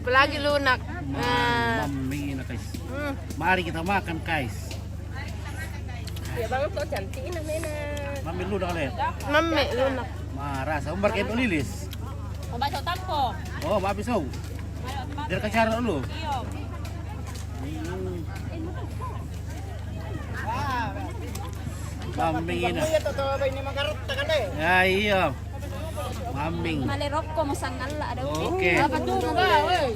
Apalagi lunak. Mami na guys. Mari kita makan guys. Ya banget tuh cantik namanya. Mami lunak kalian. Mami lunak. Marasa umbar kayak lilis. Obat tampo. Oh, maaf isau. Biar kecara dulu. Iyo. Mami na. Ya iya. Mami. Malerok ko mo sangala ada. Oke. Dapat tuh ba, weh.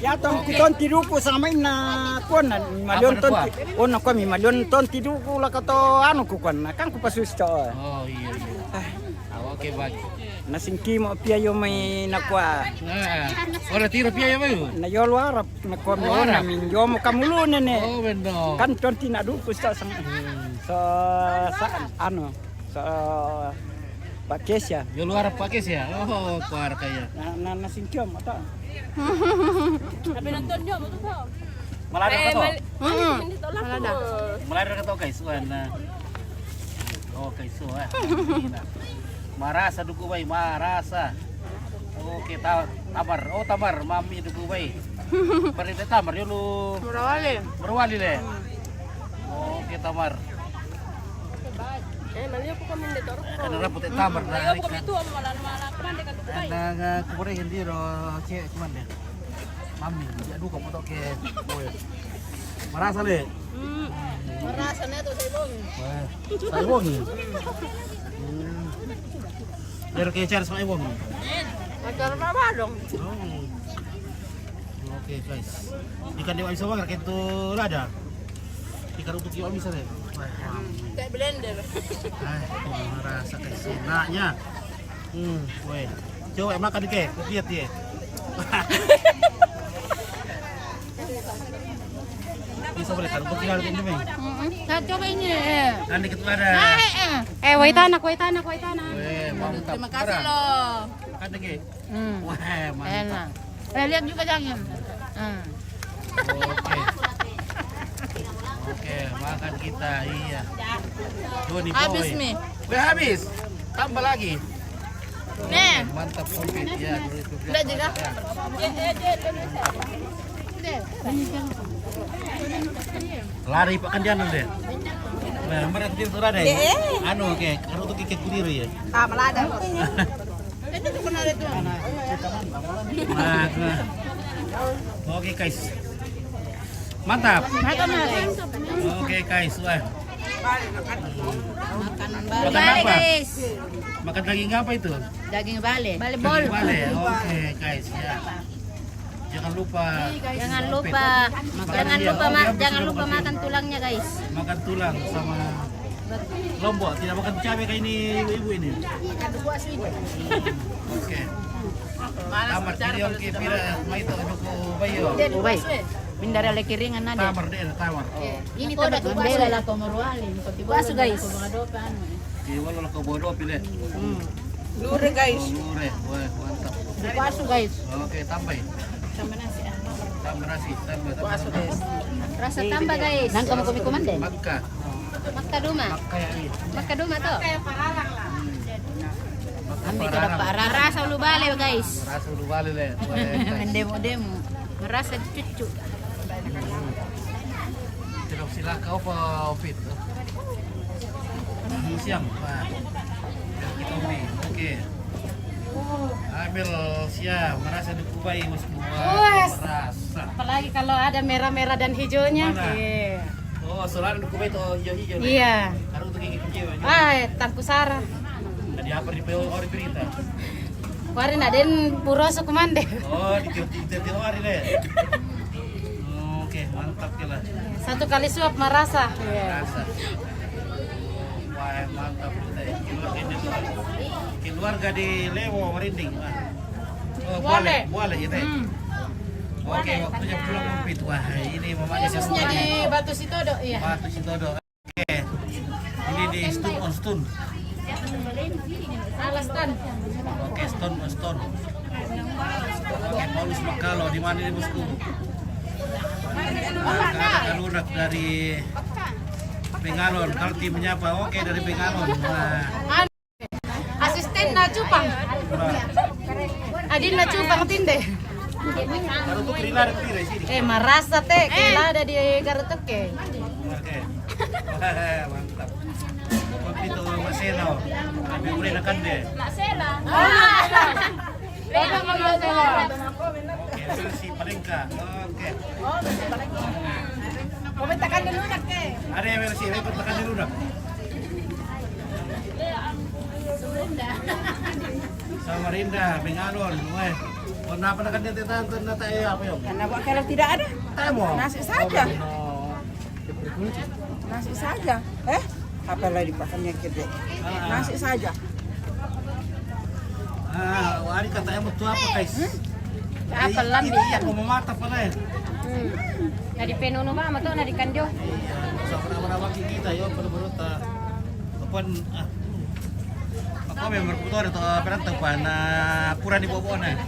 Ya tong kiton tiduku sama ina kuan milion ton ono ko mi milion ton tiduku la kato anu ku kuan kan ku pasus to Oh iya iya. Oke baik. na singki mo pia yo may nakwa Nah, ora tiro pia ya bayu. na yo luarap na ko mi ona min yo mo kamulu nene Oh benar. kan ton tina du ku sa so sa anu so Pakesia Yo luar pakai sih ya. Oh, kuar kaya. na singki mo ta Tapi nonton yo mo to. Malah ada ketok. Hindi to lang. Malada. Malah ada ketok guys. Wana. Oh guys, wah. Marasa duku bay, marasa. Oke, tamar. Oh, tamar, mami duku bay. Berita tamar yo lu. Murawali. Berwali le. Oke, tamar. Maliyo ko kami dito. Kan rapot tamar na. Ayaw ko kami to mala kumande ka to. Nang kubure hindi ro che cuman deh. Mami, aduh kamu tau ke. Marasa le. Marasa na to sa ibong. Wah, sa ibong. Pero kayak cara sama ibong. Agar apa dong? Oh. Oke guys. Ikan dewa bisa banget kayak itu ada. Ikan untuk dewa bisa deh. Kayak blender. Marasa kayak senaknya. Weh. Coba makan dikit, lihat ya. Bisa boleh kan untuk tinggal di sini. Saya coba ini. Kan dikit ada. Waitanak. Weh, mantap. Terima kasih loh. Kan dikit. Wah, mantap. Enak. Lihat juga jangan. Oke. Oke, makan kita. Iya. Tuh nih, Habis boy. nih. Udah habis. Tambah lagi. Nih. Mantap komplit ya. Udah juga. Lari pak kan jangan deh. Nah, berat dia sudah deh. Anu oke, kalau untuk ikat kudiri ya. Ah, malada. Itu tuh kenal itu. Nah. Oke guys. Mantap. Oke guys, wah. Makanan Makan bale apa? guys. Makan daging apa itu? Daging bale. Daging bale. Oke guys ya. Jangan lupa. Jangan lupa makan tulangnya guys. Makan tulang sama lombok. Tidak makan cabai kayak ini ibu-ibu ini. Oke. Tamar kirion ke pira maito aduko bayo. Ubay. Mindara le kiringan na Tamar deh, tamar. Ini tabat bandera la komorwali. Baso guys. Di wala ko bodo pile. Lure guys. Lure, wah mantap. Baso guys. Oke, tambah. Sama nasi. Tambah nasi, tambah. Rasa tambah guys. Nang kamu kumikuman din. Makka. Makka duma. Makka ya ini. Makka duma to. Ambil Makka kada pa rasa ulu bale guys. Rasa udah balik le. Demo. Merasa cucu. Tidak sila kau apa fit. Siang, Pak. Kita umi. Oke. Ambil siap, merasa dikubai mas merasa. Apalagi kalau ada merah-merah dan hijaunya. Mana? Oh, soalnya dikubai itu hijau-hijau. Iya. Harus untuk gigi hijau. Tangku Sarah. Tadi apa di PO ori berita? Kemarin ada puroso kumande. Oh, di tiap hari deh. Oke, mantap kila. Satu kali suap merasa. Rasa. Wah, mantap deh. Keluarga di Lewo merinding. Oh, boleh ya teh. Oke, waktunya pulang ngumpit. Wah, ini mamanya Khususnya di Batu Sitodo, iya. Batu Sitodo. Oke. Ini di Stone on Stone. Salah stand. Oke, Stone on Stone. Oke, Paulus Makalo di mana ini bosku? Ada lunak dari Bengalon. Kalau tim menyapa, oke dari Bengalon. Nah, Asisten na cupang. Adin na cupang tinde. Garutuk rila ada di sini. Marasa teh, kila ada di Garutuk ke. Oke. Mantap. Kopi itu Maseno. Kami boleh nakan deh. Si Palengka. Oke. Komentakan dulu nak ke. Ada yang versi repot tekan dulu dah. Samarinda, Bengalon, weh. Kenapa nak dia tentang nata apa yo? Karena kalau tidak ada Temo. nasi saja. Nasi saja. Apa lagi pakannya gede? Nasi saja. Wari kata yang betul apa guys? Apa lambi? Iya, mau mata pala ya. Nadi penuno ba mato nadi kanjo. Iya, sama-sama wakil kita yo baru-baru ta. Kapan ako may merkutor ito perantau pa na pura ni Bobo na.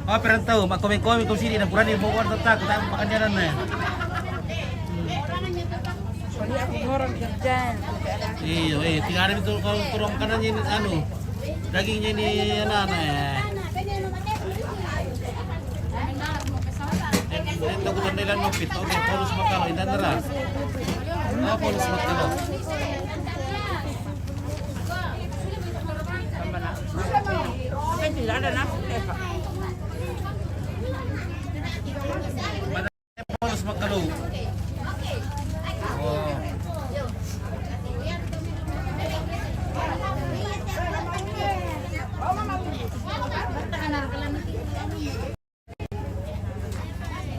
Perantau, makomeng-komeng kung sini na pura ni Bobo na ta, kung tayo makanyanan na. Soalnya aku dorong kerja. Iyo, tinggal itu kalau turun kanannya ini anu. Dagingnya ini anak-anak. Ito ko nila nopit. Okay, polos makalo indan nila. Polos makalo. Kan tidak ada nasi Pak. Polos makalo. Oh.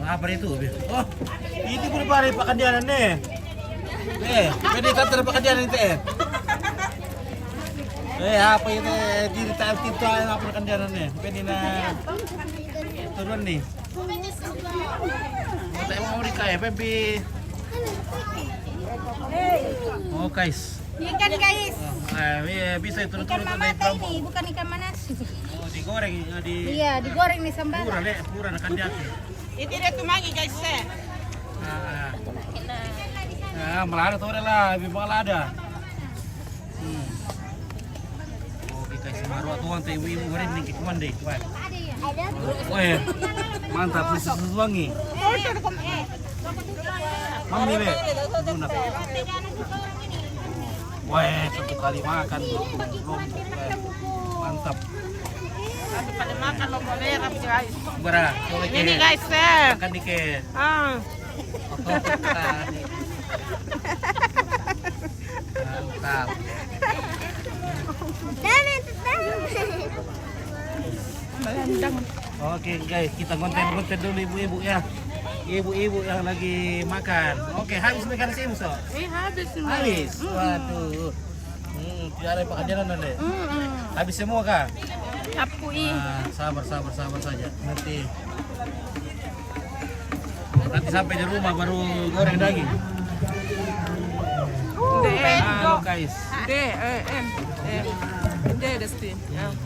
Apa itu? Oh, ini pun pare pakadianan nih. Pwede kantor pakadianan itu apa itu? Diri kita apa pakadianan nih? Pwede na turun nih. Tayo mau dikaya, Pepe. Oh guys. Ikan guys. Bisa Ikan turun-turun dari mamata ini, bukan ikan manas. Oh, digoreng, Iya, digoreng nih sambal. pura na kandiati. Itu dia tumagi guys. Malada tuh lah, lebih malada. Oke guys, baru atuan teh ibu goreng nih kikuman deh. Wah, mantap susu wangi. Mami be, lunak. Wah, satu kali makan belum. Mantap. Satu kali makan lo boleh guys. Bara, Ini guys, makan dikit. Mantap. Oke guys, kita konten dulu ibu-ibu ya. Ibu-ibu yang lagi makan. Oke, habis makan sih musuh. Habis ini. Habis. Waduh. Tidak ada pekerjaan nanti. Habis semua kah? Aku Sabar saja. Nanti sampai di rumah baru goreng daging. Halo guys. Desti.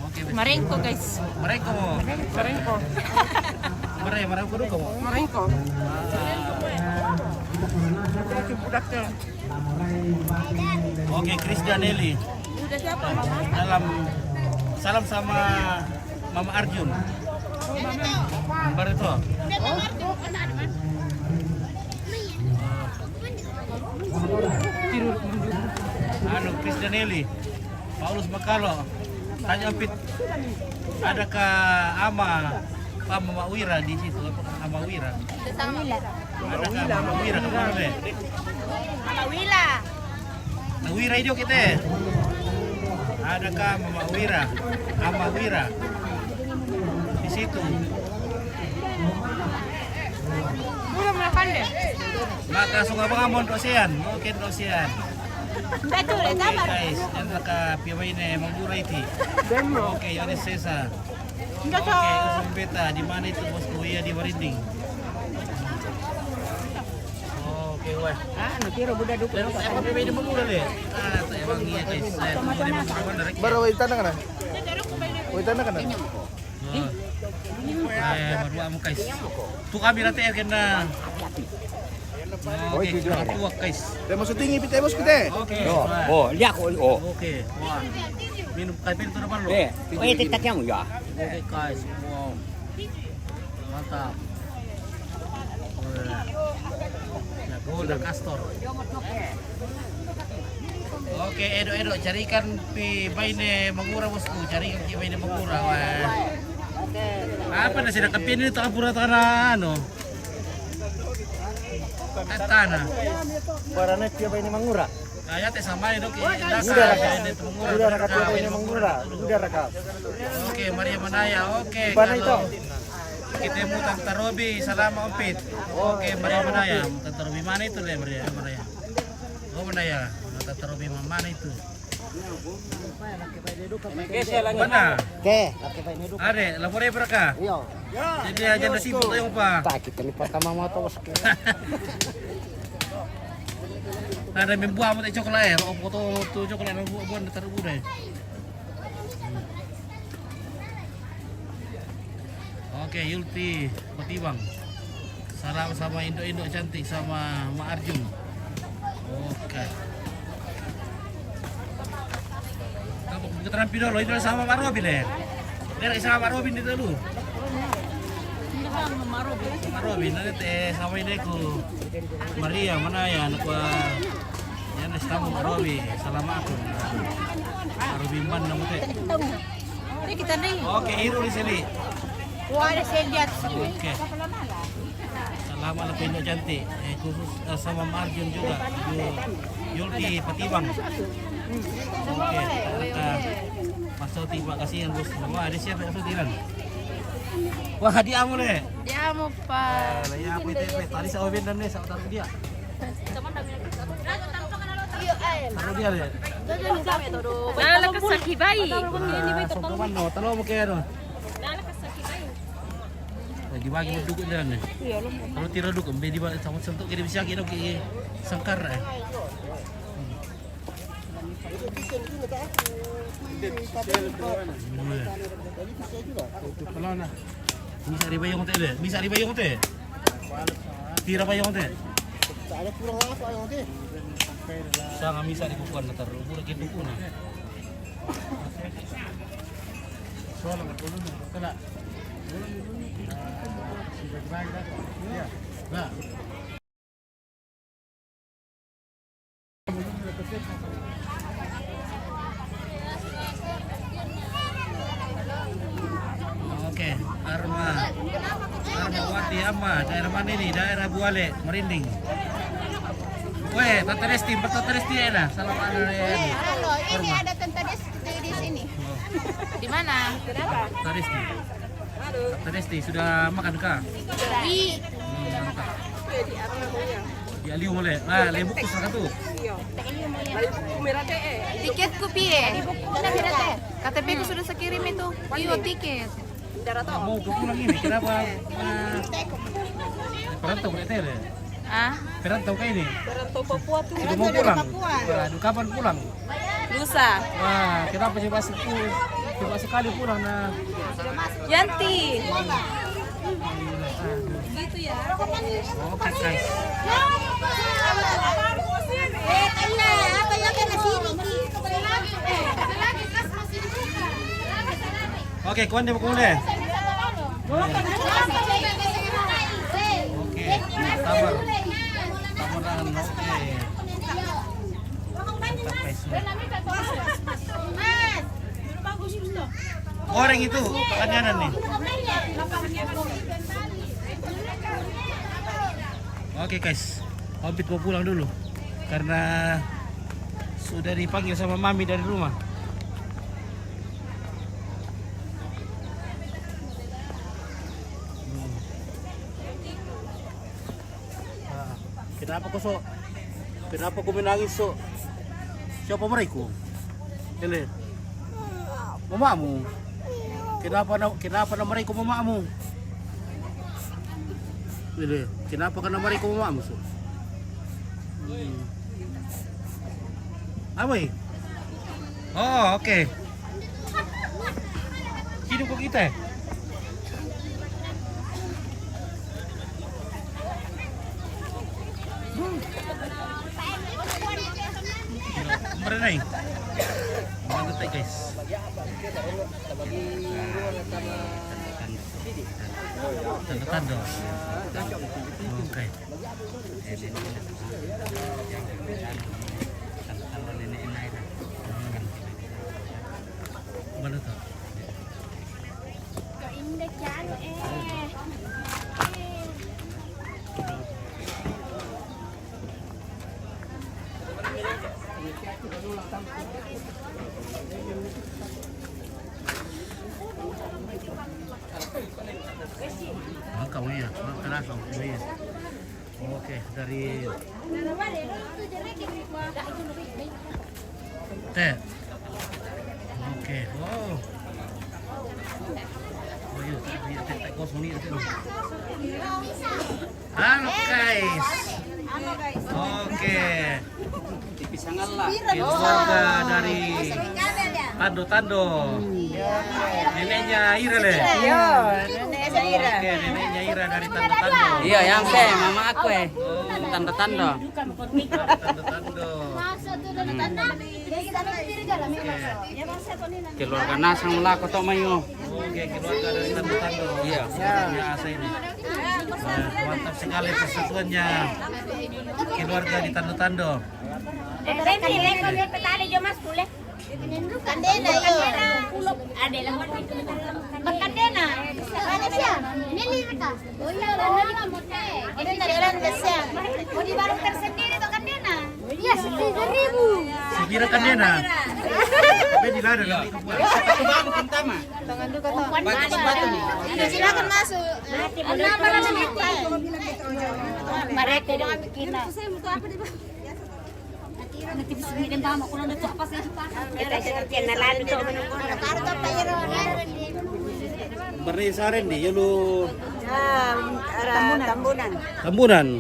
Oke. Marengko guys. Mereka dulu kamu. Marengko. Oke, Chris Danelli. Udah siapa? Dalam salam sama Mama Arjun. Baru itu. Anu Chris Danelli. Paulus Makalo. Tanya Pit. Adakah Mama Wira di situ? Ama Wira. Adakah Mama Wira kemana deh? Mama Wila. Nah, Wira itu kita. Adakah Mama Wira? Ama Wira. Di situ. Belum makan deh. Maka sungai Bangamon Rosian. Oke Rosian. Betul, Oke sabar. guys, yan naka piyaway na Mangura iti. Demo. Oke, yun is Cesa. Enggak Oke, usong beta, di mana itu bos kuya di Marinding. Oke, wah. Anu kira budak dukun. Pero saya piyaway na Mangura deh. Saya bang iya guys. Saya tunggu di Mangura direct. Baru waitan na ka na? Waitan na ka na? Baru mo guys. Tu kami nanti akan na. Oke, kita tuak guys. Temos tinggi pitemos kita. Oke. Lihat ko. Oke, wah. Minum kape itu naman lo. Pwede tatyang ya. Oke guys, wow. Mantap. Golden Castor. Oke, Edo carikan pi baine mangura bosku, carikan pi baine mangura. Apa na sila kapi ini tak pura tanah ano? Tanah. Barana kia baini mangura. Kaya teh sama itu ki Udah raka kia baini mangura. Udah raka. Oke, Maria Manaya. Oke. Mana itu? Kita mau Tante Robi, salam Ompit. Oke, Maria Manaya. Tante Robi mana itu le Maria Manaya? Oh Manaya, Tante Robi mana itu? Mana? Ke, laki baini dulu. Are, lapor berkah. Iya. Jadi aja nasi foto yang apa? Tak kita ni pertama mau tahu bosku. Nah, ada membuah mau coklat ya. Oh, foto tu coklat yang buat taruh budai. Oke, Yulti Patibang. Salam sama Indo cantik sama Mak Arjun. Oke. Kamu keterampi dulu, itu sama Pak Robin ya? Dia sama Pak Robin itu dulu. Pak Robin, nanti teh sama ini ku Maria mana ya? Aku ya nasi tamu Pak Robin. Salam aku. Pak Robin mana namu teh? Oke, Iru di sini. Ada saya lihat. Oke. Selamat lebih Indo cantik. Khusus sama Marjun juga. Yulti Patibang. Oke. Pak Soti, Pak kasihan bos. Wah, ada siapa Pak Soti kan? Wah, hadiahmu deh. Ya mau Pak. Ya apa itu? Tadi saya Obin dan nih, saya taruh dia. Taruh dia deh. Nala kasaki bayi. Sokoman no, talo mo kaya no. Lagi bagi mo dukot na rin. Kalau tira dukot, di ba sama sentuk kiri bisa kira ki sangkar eh. Bisa ribayong teh deh. Bisa ribayong teh. Tira bayong teh. Ada kurang apa yang teh? Sa nga misa di kukuan na taro. Pura kito ko na. Soalnya betul nih. Kena. Nah. Oke, Arma Wati Amma, daerah mana ini? Daerah Buale, Merinding. Weh, Tante Resti, Tante Resti ya lah. Salam Halo, ini ada Tante Desti di sini. Di mana? Tante Resti. Tante Resti sudah makan kah? Di Di Aliu boleh. Nah, lebuk kus lah tu. Tiket ku piye? KTP ku sudah saya kirim itu. Iyo tiket. Mau ke pulang ini, kenapa? Perantau berarti ya? Ah, Perantau kayak ini? Sudah mau dari pulang? Papua. Waduh, kapan pulang? lusa. Wah, kenapa coba sekali pulang nah? Yanti. Gitu ya. Oke guys. Apa yang kena sini? Oke, kuan dia pukul deh. Oke, sabar. Sabaran, oke. Mantap guys. Goreng itu panganan nih. Oke guys, Hobbit mau pulang dulu karena sudah dipanggil sama mami dari rumah. Kenapa kau sok? Kenapa kau menangis sok? Siapa mereka? Ele, mamamu. Kenapa nama mereka mamamu? Ele, kenapa karena mereka mamamu sok? Apa? Oh, oke. Hidup kok kita. Merenai. Mantap guys. Tanda-tanda. Oke. Mana tuh? Kau ya, keras kau ya. Oke, dari teh. Oke, wow. Oh iya, teh kosong ini. Halo guys. Oke. Keluarga dari Tando. Neneknya Ira le. Iya, nenek saya Ira. Oke, neneknya Ira dari Tando. Iya, yang saya mama aku Tanda-tanda. Tando. Keluarga nasang mula koto mayo. Oke, keluarga dari Tando. Iya. Asa ini. Mantap sekali persatuannya keluarga di Tando. Kandena yun. Magkandena. Ano siya? Nilira ka. Uy, ano narilan ka siya? O di barang tersendiri to kandena? Yes, 3,000. Sekira kan dia nah. Tapi di lada lah. Satu baru pertama. Batu nih. Ano silakan masuk. Ano pala naman ito? Marete lang kami kina. Berdasarkan deh, lu Tambunan.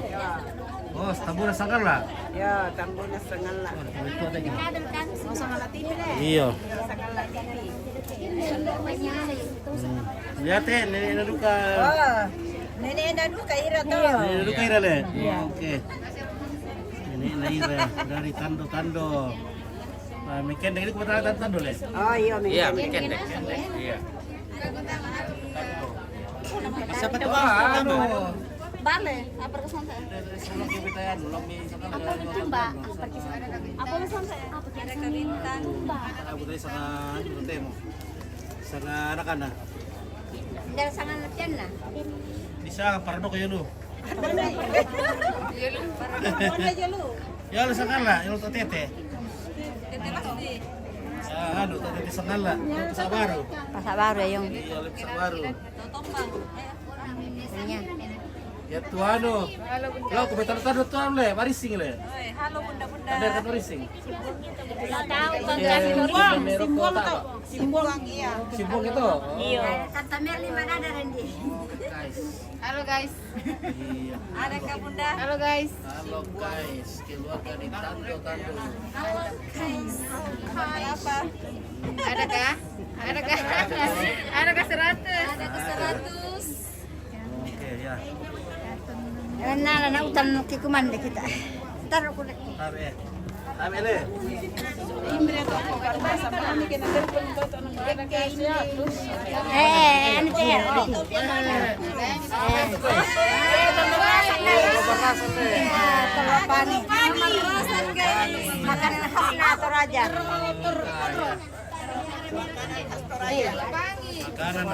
Oh, Tambunan Sangala. Ya, Tambunan Sangala. Itu ada gitu. Iya. Lihat nenek Naduka. Oh, nenek Nadu Ira tuh. Nenek Naduka Ira le. Oke. Nenek Naira dari Tando. Mungkin dari kebetulan Tando le. Oh iya, Iya, mungkin deh. Iya. Siapa tuh? Bale, apa kesan saya? Sebelum kita ya, belum Mbak, apa kesan saya? Apa kira kalintang? Aku tadi sangat temo. Sangat anak-anak. Dari sangat latihan lah. Bisa parno kayo lu. Ya lu sakala, ya lu tete. Ano, tete sakala. Sabaru. Pasabaru yung. Iya, lu sabaru. Niya. Ya tuano. Lo kubetar-tar tuan le, marising le. Halo bunda-bunda. Ada kan marising. Tahu Simbol ang iya. Simbol itu. Iya. Kata Merli mana ada Randy? Guys. Halo guys. Iya. Ada Kak Bunda. Halo guys. Halo guys, keluarga di Tando. Apa? Ada kah? Ada kah? Ada kah 100? Ada ke 100. Oke ya. Na utan kikumanda kita. Ntar aku Abe. Abe le. ano siya? Telapani. Makan khas na ato raja. Makanan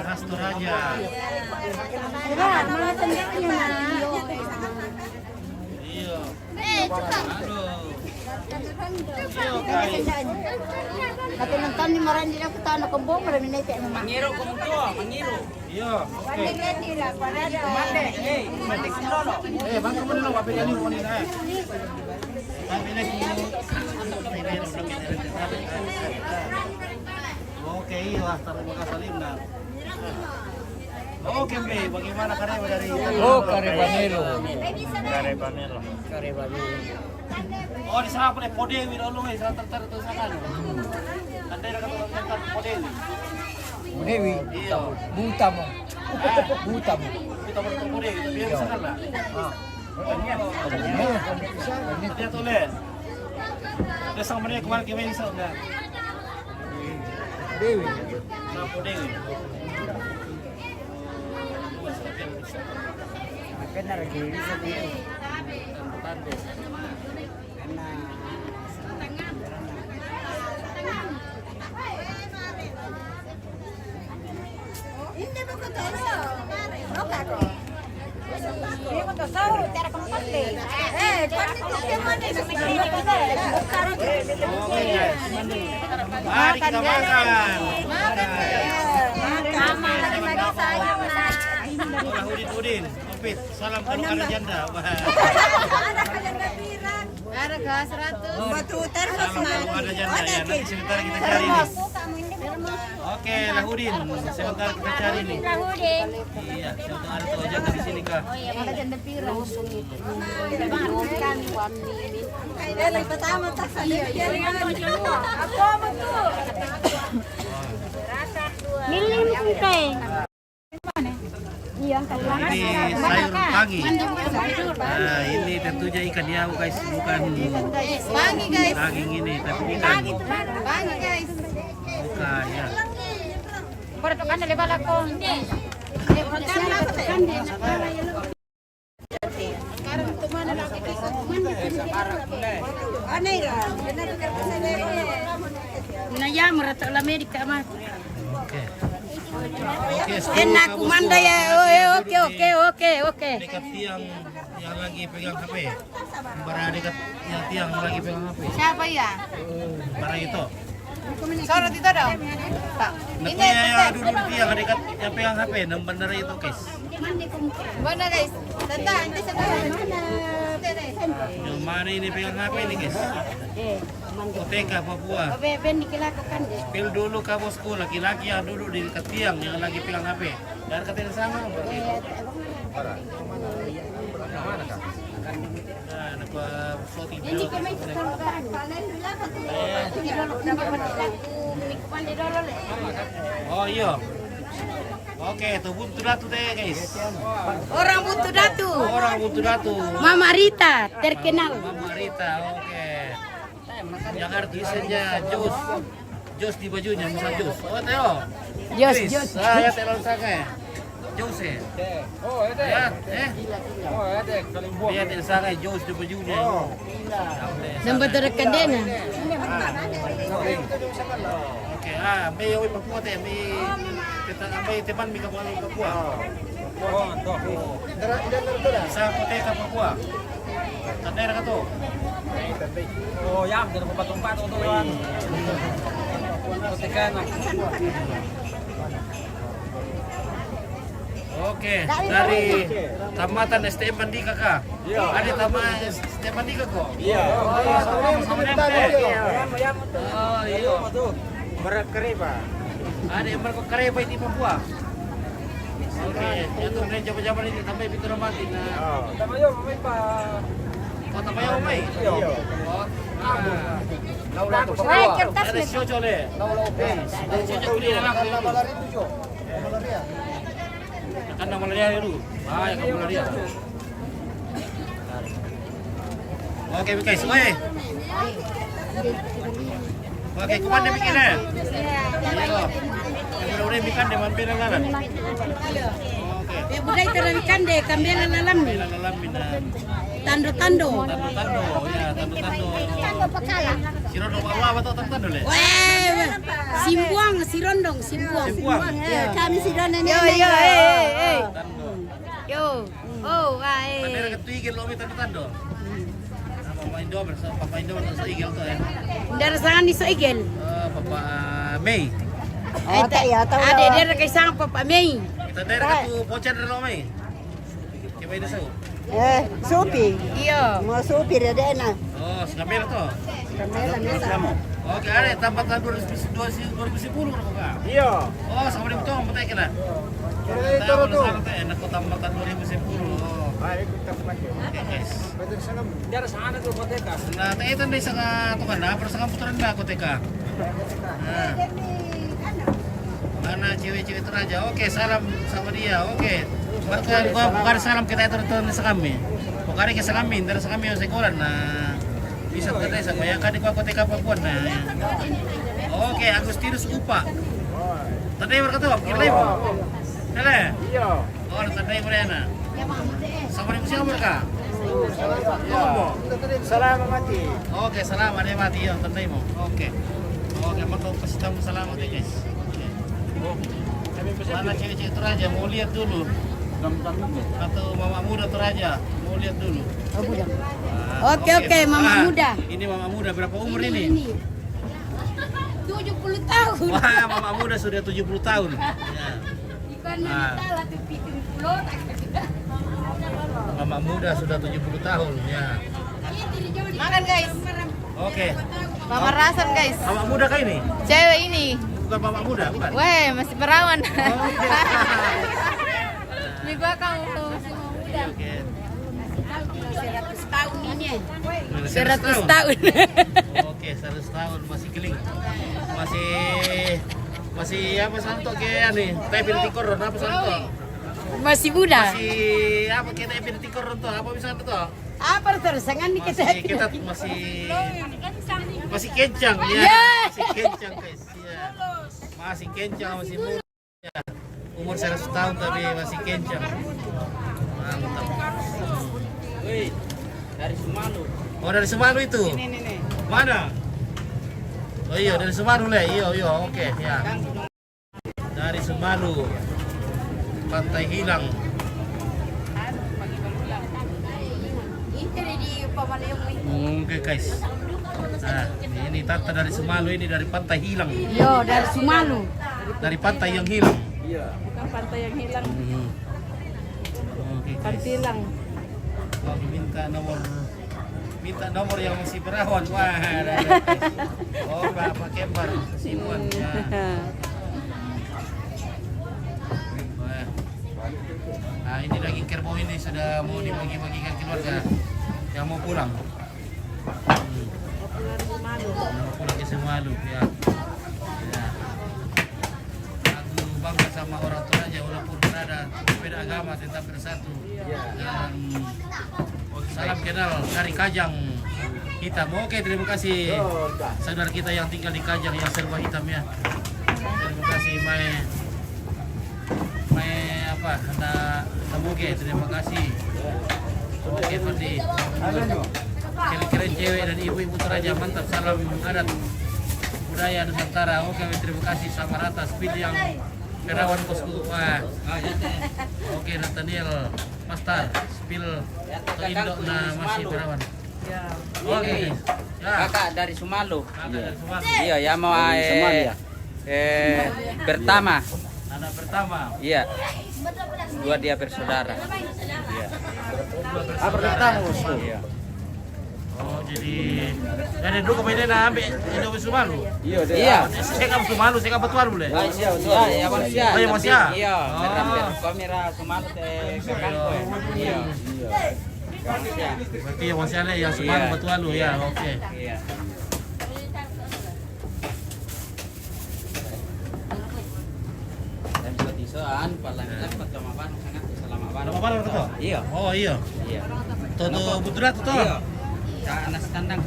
khas Toraja. Mga tandaan nyo na. Iya. Cuka. Iya guys. Natinantan ni Marandi na kita na kumbo, marami na ito. Mangiro kumunto, mangiro. Iya. Oke. Mate, mate kulono. Bangka mo nila wapi kani mo nila. Sabi na Oke, iya, terima kasih na. Oke, Mbe, bagaimana karya dari Oh, Karebanelo. Oh, di sana pala Podewi dulu guys, tertar itu sana. Anda ada kata Podewi. Dewi, Iya. buta mo. Buta mo. Kita bertemu Podewi, tapi yang sana lah. Dia tuh le. Dia sama dia kemarin kemarin sana. Dewi. Nah, Podewi. Makanya lagi bisa dulu. Tando. Karena Hindi mo ko tolo. Roka ko. Hindi mo to sao, cara kompate. Pati ko kemana sa mga bukara. Oke guys. Mari kita makan. Mama lagi sayang na. Olah Udin. Opit, salam kalau ada janda. Ada kalian pirang. Harga 100. Batu termos Salam kalau ada janda ya. Nanti sebentar kita cari nih. Oke, Lahudin. Sebentar kita cari nih. Iya, sebentar ada tuh janda di sini kah? Ada janda pirang. Kailan pertama tak sadar. Ako mo to. Nilim ko kay. Iya, Ini sayur pangi. Nah, ini tentunya ikan hiau guys, bukan Pangi guys. daging ini, tapi ikan. Pangi guys. Bukan ya. Para to kan lebala ko. Ano yan? Naya marato la Amerika mah. Oke. Oke, Enak kumanda ya. Oke. Dekat tiang yang lagi pegang HP. Bara dekat yang tiang lagi pegang HP. Siapa ya? Bara itu. Sorot itu dong. Pak. Nah, ya dulu di tiang dekat yang pegang HP, yang bener itu guys. Mana guys? Tanda, nanti saya Yang mana ini pegang HP ini guys? Koteka Papua. Ben dikilakukan deh. Pil dulu ka bosku, laki-laki yang duduk di dekat tiang yang lagi pegang HP. Dan katanya sama. Nah, napa floating Ini video. kami sekarang. Oh iya. Oke, tuh buntu datu deh guys. Orang butuh datu. Orang buntu datu. Mama Rita terkenal. Mama Rita, oke. Yang ada tulisannya Jos. Jos di bajunya, misal Jos. Oh, Teo. Jos. Ah, ya Teo sange. Jos ya. Oh, ada. Ya, Oh, ada. Saling buang. Lihat Teo sange Jos di bajunya. Nampak terdekat dia nah. Oke, may uwi Papua teh, may kita may teman mi Papua. Oh, toh. Sa Koteka Papua. Kadera ka to. Oh, yam, dari patung-patung tuh kan. Tekan. Oke, dari Tamatan STM Mandika kah? Iya. Ada Taman STM Mandika kok? Iya. Sama teh. Oh, iya. Tuh. Berkeriba. Ada yang berkareba di Papua. Oke, itu nih jaman-jaman ini sampai Pintu Mati. Nah, Tama yo, may pa. kota Payaw may. Iya. Oh, Ay, kertas ada Jojo le. Jojo kuliah na lang. Akan na malaria dulu. Ah, akan malaria. Oke, guys, oke. Oke, kuman na bikin eh. Iya. Udah bikin deh mampir lalan. Oke. Ya budai terdekat deh, kambela lalam nih. Lalan bina. Tando-tando. Tando-tando, ya, tando-tando. Tando pakala. Siro do apa tuh tando le? Weh, simbuang, sirondong, simbuang. Simpuang. Kami si Dona Yo, Tando. Yo. Oh, Tandera ketuigil lo tando-tando. Papa Indomer sa igil to eh. Darasangan ni Soigel. Papa May. Oh, tayo. Ade dera kay sang Papa May. Kita daerah katu pocan dari lo May. Coba ini sau. Supi. Iyo. Mau supi ada na. Oh, sekamera to. Kamera mesa. Oke, ada tambah tahun 2010 kan kak? Iya. Oh, sama dia betul, betul kira. Itu tuh. Enak kok tambah tahun 2010. Ay, kita pakai. Oke guys. Dari sana tuh koteka. Nah, itu nih saka tuh kan, perlu saka putaran mbak koteka. Nah, mana cewek-cewek itu raja? Oke, salam sama dia. Oke, bukan salam kita itu sa kami. Bukan kita sa kami, dari sa kami yung sekolah. Nah, bisa kita sa kaya kadi ko koteka Papua. Nah, oke, Agustinus Upa. Tadi berkata, kita ibu. Hele. Iya. Oh, tandai Mariana. Sama dengan siapa mereka? Salamat mati. Oke, selamat ya mati ya tandai mo. Oke. Oke, maka kasih tahu selamat ya guys. Mana cewek-cewek Toraja mau lihat dulu? Atau mama muda Toraja mau lihat dulu? Oke, mama muda. Ini mama muda berapa umur ini? 70 tahun. Wah, mama muda sudah 70 tahun. Ya. Mama muda sudah 70 tahun ya. Makan guys. Oke. Mama Rasan guys. Mama muda kah ini? Cewek ini. Bukan mama muda, bukan? Weh, masih perawan. Oke. Di belakang masih muda. Oke. 100 tahun ini. 100 tahun. Oke, 100 tahun masih keling. Masih apa santo kayak nih? Tapi di tikor apa santo? Masih muda. Masih apa kita tapi di tikor tuh? Apa bisa tuh? Apa tersengan nih kita? Masih kita masih kencang ya. Yeah. Masih kencang guys. Ya. Masih kencang, masih muda. Ya. Umur 100 tahun tapi masih kencang. Mantap. Wih, dari Sumalu. Oh, dari Sumalu itu? Ini. Mana? Oh iya, dari Sumalu le. Iya, oke, ya. Dari Sumalu. Pantai Hilang. Oke, guys. Nah, ini tata dari Sumalu, ini dari Pantai Hilang. Yo, dari Sumalu. Dari pantai yang hilang. Bukan pantai yang hilang, Oke, guys. pantilang. Oh, minta nomor yang masih perawan. Wah, ada, guys. Oh, Pak Kembar, Simuan ya. Wah. Nah, ini daging kerbau ini sudah mau dibagi-bagikan keluarga yang mau pulang. Mau pulang ke Sumalu ya. Ya. Aku bangga sama orang Toraja walaupun berada berbeda agama tetap bersatu. Dan salam kenal dari Kajang Hitam. Oke, terima kasih saudara kita yang tinggal di Kajang yang serba hitam ya. Terima kasih apa Tamuge, terima kasih. Oke, Fandi. Keren-keren cewek dan ibu-ibu Toraja, mantap. Salam adat budaya Nusantara. Oke, terima kasih sama rata speed yang Perawan bosku. Wah. Oke, Nathaniel Pastar spill ke Indo na masih Perawan. Oke. Ya. Kakak dari Sumalu. Kakak dari Sumatera. Iya, ya mau pertama. Anak pertama. Iya. Dua dia bersaudara. Iya. Pertama bosku. Iya. Oh, jadi dulu kemarin na ambil Indo Sumalu. Iya. Saya kan Sumalu, saya kan Batuaru le. Iya, ya manusia. Oh, ya manusia. Iya, Oh. hampir kamera Sumalu teh kakakku. Iya. Manusia. Berarti yang manusia le yang Sumalu Iya. Batuaru ya. Oke. Iya. Dan petisoan palang-palang pertama ban sangat selama ban. Nama baru tu? Iya. Oh iya. Iya. Tuh betulan tu. Iya. Anak tandang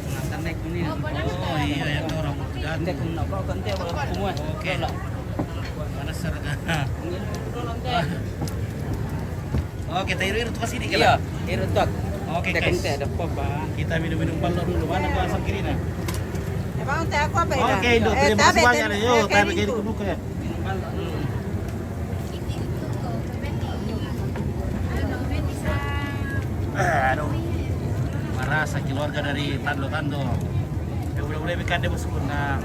ini. Oh iya yang orang betulan. Nanti kung nak kau kanti wala semua. Oke. Mana serga? Oke, tayo rin tu kasi di Iya, kala. irutok. Oke, Kita guys. kanti ada popa. Kita minum-minum balon dulu. Mana gua asam kiri na? Emang teh aku apa ya? Oke, Indo, terima kasih banyak nih. Yo, tayo kayak di kubuka ya. Aduh. Marasa keluarga dari Tando-Tando. Ya udah bikin deh bosku. Nah.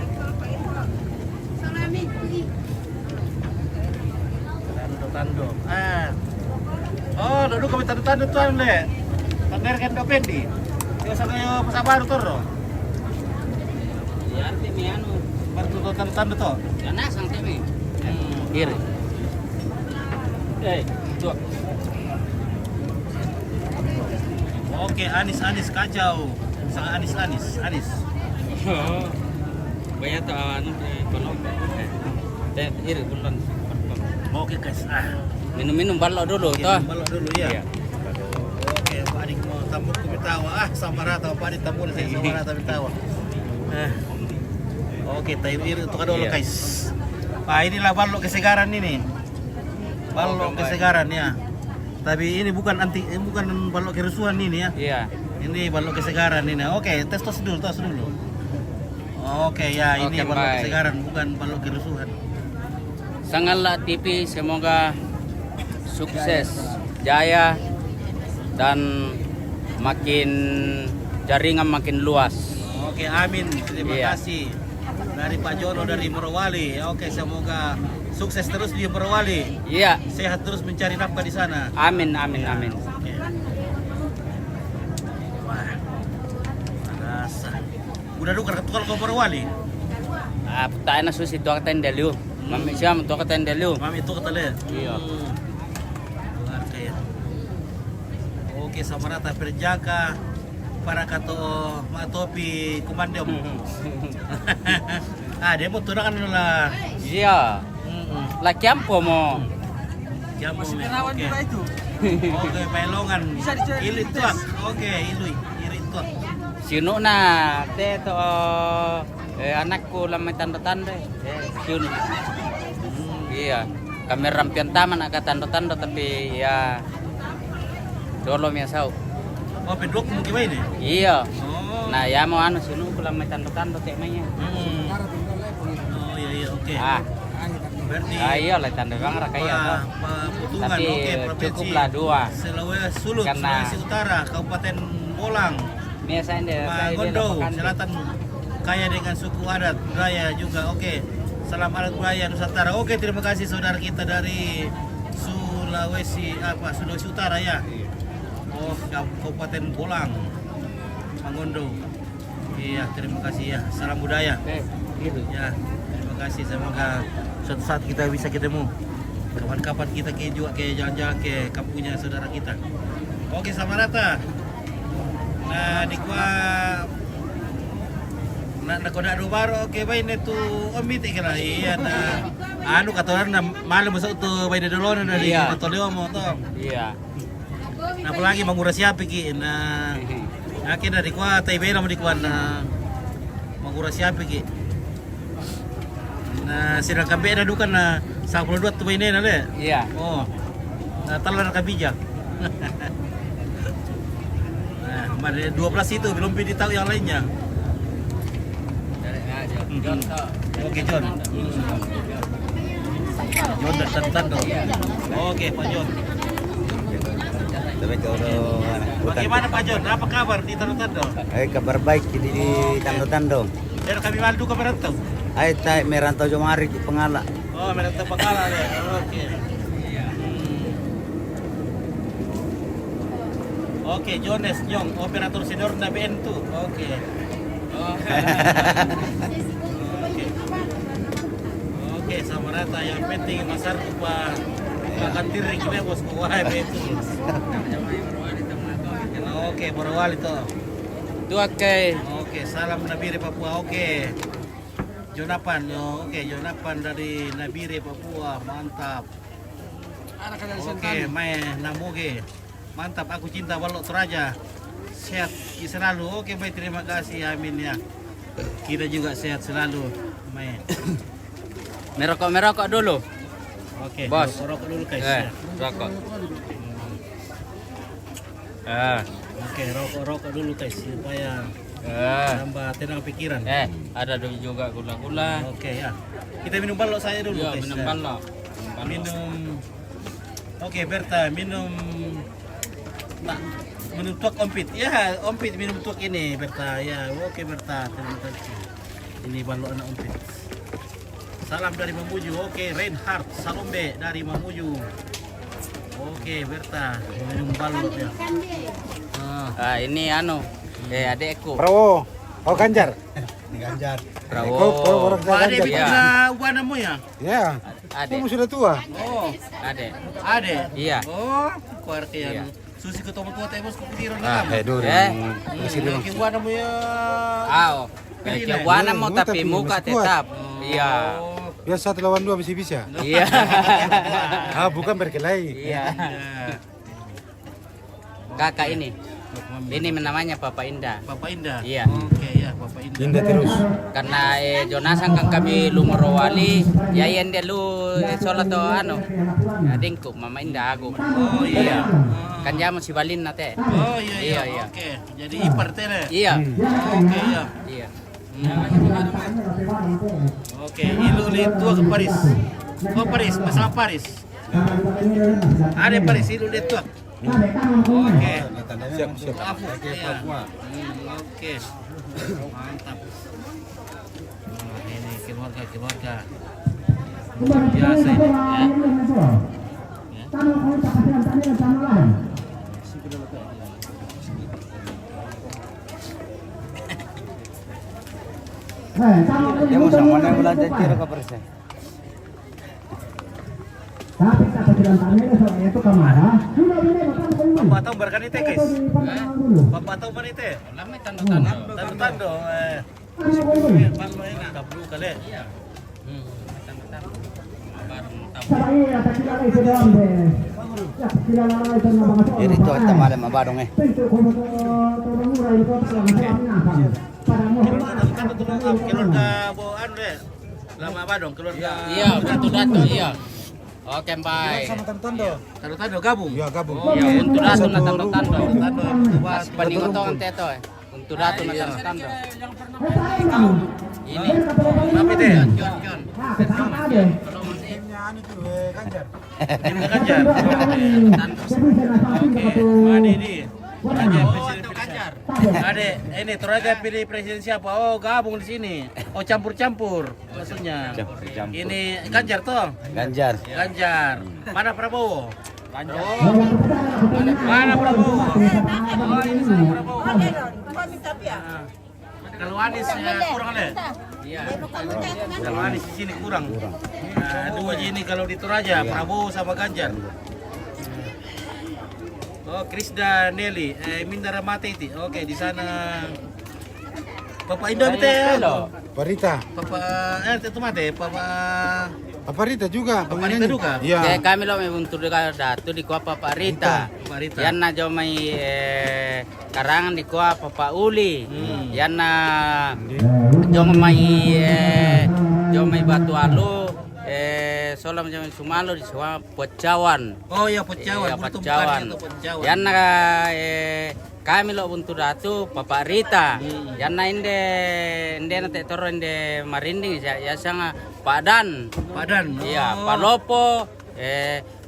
Tando-Tando. Oh, duduk kami Tando-Tando tuan le. Tanda kan do pendi. Yo sa kayo pasar baru toro. Ya arti mi anu. Baru Tando-Tando to. Kana sang temi. Kiri. Tuh. Oke, Anis kacau. Sangat Anis. Banyak tuh anu di kolom. Teh iri bulan. Oke guys. Minum-minum balok dulu Oke, toh. balok dulu ya. Iya. Oke, Pak Adik mau tamu kumitawa. Sama rata Pak Adik tamu saya sama rata kumitawa. Oke, tayo iri untuk dulu guys. Inilah balok kesegaran ini. Balok kesegaran ya. Tapi ini bukan balok kerusuhan ini ya. Iya. Ini balok kesegaran ini. Oke, tos dulu. Oke, ya ini Oke, balok baik. kesegaran bukan balok kerusuhan. Sangatlah TV semoga sukses, jaya, dan makin jaringan makin luas. Oke, amin. Terima Iya. kasih dari Pak Jono dari Morowali. Oke, semoga sukses terus di Morowali. Iya, Sehat terus mencari nafkah di sana. amin. Oke. Wah, rasa. Udah dukar ketukar ke Morowali. Tayo na susi to ka tendelu. Mami siya to ka tendelu. Mami itu kata lihat. Iya. Luar kaya. Oke, sama rata perjaka para kato matopi kumandem. Dia mau turun kan lah. Iya. La kiampo mo. Jamu. Perawan Oke. juga itu. Oke, pelongan. Bisa dicek. Ilit tuak. Oke, irit tuak. Sino na te to anakku lamay tanda-tanda. Sino. Iya. Kami rampian taman agak tanda-tanda tapi ya dolo mi asau. Oh, pedok mungkin ba ini? Iya. Oh. Nah, ya mo ano sino ko lamay tanda-tanda te maya. Oh, iya, oke. Berarti Iya lah tanda bang rakaya to. Putungan, Tapi oke, provinsi cukuplah 2. Sulawesi Sulut, Karena- Sulawesi Utara, Kabupaten Bolang, Biasanya Mangondo, Selatan kaya dengan suku adat, budaya juga. Oke. Salam adat budaya Nusantara. Oke, terima kasih saudara kita dari Sulawesi Utara ya. Oh, Kabupaten Bolang, Mangondo. Iya, terima kasih ya. Salam budaya. Ya, terima kasih. Semoga suatu saat kita bisa ketemu. Kapan-kapan kita juga ke jalan-jalan ke kampungnya saudara kita. Oke, sama rata. Nah, di koda do baro oke bay netu omit ikala iya na anu katoran na malu masuk tu bay de dolona dari Iya. toleo mo to. Iya. Nah, apalagi mangura siapa ki na akin dari kwa tai bela mo di kwa na mangura siapa ki. Na sira kabe na dukan na 12 tu bay na le. Iya. Oh. Nah, talar kabijak. Nah, kemarin 12 itu belum tahu yang lainnya. Oke, John. John dan Tando. Oke, Pak John. Bagaimana Pak John? Apa kabar di Tando? Kabar baik di Tando-Tando. Dan kami malu ke merantau. Ay tay merantau jomari di Pengala. Oh, merantau Pengala ya. Oke. Oke, Jones Nyong, operator senior na BN tu. Oke. Oke, sama rata yang penting masar kupa makan tirik kita bos kuah itu. Oke, Morowali toh. Oke, salam Nabire Papua. Oke. Jonapan, Jonapan dari Nabire Papua, mantap. Oke, main namoge. Mantap, aku cinta Balok Toraja. Sehat selalu. Oke, baik, terima kasih. Amin ya. Kita juga sehat selalu. Main. Merokok dulu. Oke, Bos. rokok dulu guys. Ya. Rokok. Oke, rokok dulu guys supaya tambah tenang pikiran. Ada juga gula-gula. Oke ya. Kita minum balok saya dulu Iya, guys. minum ya. balok. Minum. Oke, Berta, minum. Nah, minum tuak ompit. Ya, ompit minum tuak ini, Berta. Ya, oke Berta, terima kasih. Ini balok anak ompit. Salam dari Mamuju. Oke, Reinhard Salombe dari Mamuju. Oke, Berta, minum balok ya. Ini adekku. Prawo, oh Ganjar. Prawo. Pak Ade Iya. bikin na uana mo ya? Ya, Adek. kamu sudah tua. Oh, Adek. Ade. Iya. Oh, kuarte Iya. yan. Susi ko tomo tuwa tayo ko putiro na kami. Eh. Uana mo ya. Kebuana mo tapi Tapi muka masih kuat. tetap. Iya. Oh, Biasa 1 lawan 2 masih bisa. Iya. Bukan berkelahi. Iya. ya. kakak ini. Ini namanya Papa Indah. Papa Indah. Iya. Oke ya, Papa Indah. Indah terus. Karena Jonasan kan kami lumorowali, ya yang dia lu sholat to ano. Adingku Mama Indah aku. Oh iya. Kan dia masih balin nate. Oh iya iya. Iya. Oke. Jadi ipar tele. Iya. Oke ya. Iya. Oke, ilu tua ke Paris. Oh Paris, masalah Paris. Ada Paris ilu tua. Oke. Siap, siap. Afu, ya. Oke. Mantap. Ini keluarga. Biasa ini ya. Ya mau sama yang bulan janji ke persen. Bapak tahu berkanite guys. Bapak tahu berkanite. Lama tanda-tanda. Tando. Bapak ini tak perlu kali. Iya. Tanda-tanda. Jadi itu kita malam abadong eh. Keluarga Boan deh. Lama apa dong keluarga? Iya, untuk dato iya. Oke, bye. Tando gabung. Ya gabung. Iya, untuk dato na tanda-tanda. Tando buat Paningon to ang teto eh. Untuk dato na tanda-tanda. Ini. Tapi deh. John. Ini Ganjar. Oke, Madi ini. Ganjar. Ade, ini Toraja pilih presiden siapa? Oh, gabung di sini. Oh, campur-campur maksudnya. Campur-campur. Ini Ganjar toh? Ganjar. Ganjar. Mana Prabowo? Ganjar. Mana Prabowo? Oh, ini sama Prabowo. Kalau Anies kurang deh. Iya. Kalau Anies di sini kurang. Nah, dua ini kalau di Toraja, Prabowo sama Ganjar. Oh, Krisda Nelly, Mindara Mateti. Oke, di sana. Papa Indah bete. Parita. Papa itu mate, Papa Rita juga. Papa Rita juga. Iya. Kayak kami lo may untuk datu di kuah Papa Rita. Papa Rita. Yan na jo may karangan di kuah Papa Uli. Yan na jo may batu alu solam jo may sumalo di suwa Pocawan. Oh ya, Pocawan. Iya, Burung Pocawan. itu Pocawan. Yan na kami lo untuk datu Papa Rita. Yan na inde na te toro inde marinding ya sanga Padan. Padan. Iya, Pak Lopo,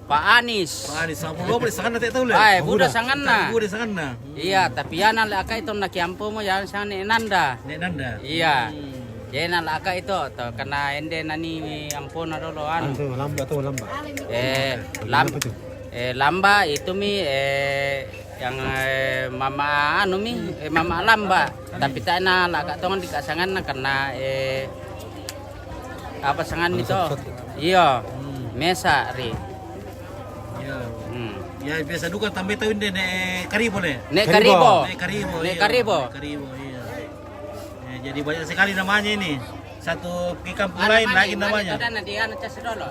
Pak Anies. Pak Anies, sama lo boleh sangan nanti tahu le. Ay, buda sangan na. Buda sangan na. Iya, tapi yana laka itu na kiampo mo yan sa ni Nanda. Nek Nanda. Iya. Yana laka itu to karena ende nani ampo na doloan. Lamba. Lamba itu yang mama mama Lamba. Tapi tak na laka tongan dikasangan na karena apa sangan itu? Iya. Mesa ri. Ya. Ya biasa duka tambah tahu inde Karibo le. Nek Karibo. Nek Karibo. Karibo iya. Jadi banyak sekali namanya ini. Satu di kampung lain lagi namanya. Ada nanti anu cas dulu.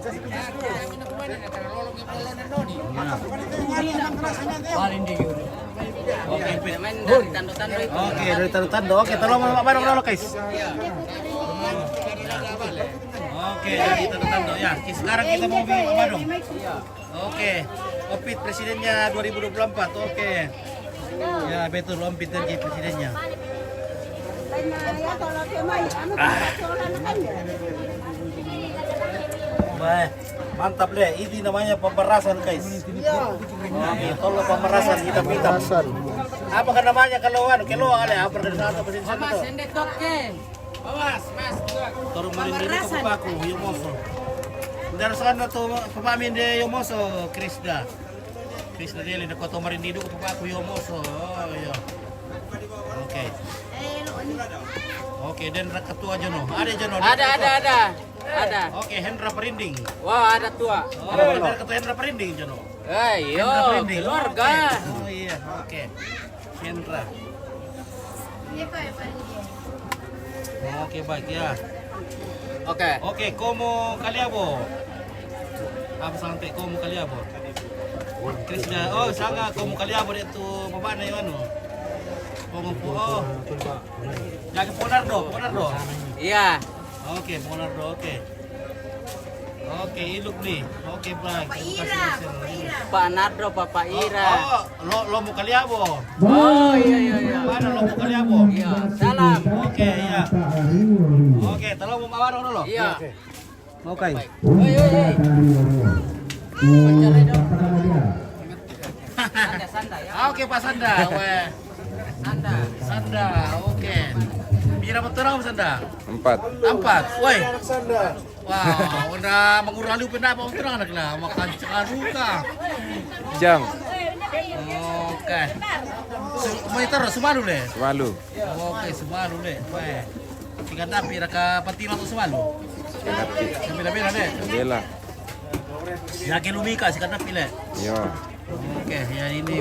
Oke, Main dari tando-tando itu. Oke, dari tando-tando. Oke, tolong bareng dulu, guys. Oke, dari tando-tando ya. Sekarang kita mau bikin apa dong? Oke. Opit presidennya 2024. Oke. Ya, betul Opit jadi presidennya. Baik, mantap deh. Ini namanya pemerasan guys. Oke, tolong pemerasan hitam-hitam. Apa kan namanya kalau ada apa dari sana ke sana tuh? Awas, Mas. Tolong merinding ke papaku, Yomoso. Dari sana tuh papamin de Yomoso, Krisda. Krisda dia lihat kota merinding ke papaku Yomoso. Oh iya. Oke. Oke, dan ketua Jono. Ada Jono. Ada. Oke, Hendra Perinding. Wah, ada tua. Oh, ada ketua Hendra Perinding, Jono. Ayo, keluarga. Oh iya, oke. Hendra. Oke, baik ya. Oke. Komo Kaliabo. Apa sampai Komo Kaliabo? Krisna. Oh, sanga kamu kaliabo itu baba na yung ano. Pumupo. Oh. Lagi Ponardo. Iya. Oke, Ponardo. Oke. Oke, iluk nih. Oke, Bang. Pak Nardo, Papa Ira. Lo mau kaliabo. Oh iya. Mana lo mau kaliabo? Iya. Salam. Oke, iya. Oke, tolong mau kawan dulu. Iya. Oke. Pencari dong. Sanda ya. Oke, Pak Sanda. Weh. Sanda. Oke. Bira betul apa Sanda? 4. Woi. Wah, udah mengurali pindah apa betul anak lah. Makan cekaruka. Jam. Oke. Monitor Sumalu deh. Selalu. Oke, Sumalu deh. Weh. Tiga tapi raka patina tu Sumalu. Beda-beda deh. Bela. Yakin lumika si kata pile. Yo. Oke, ya ini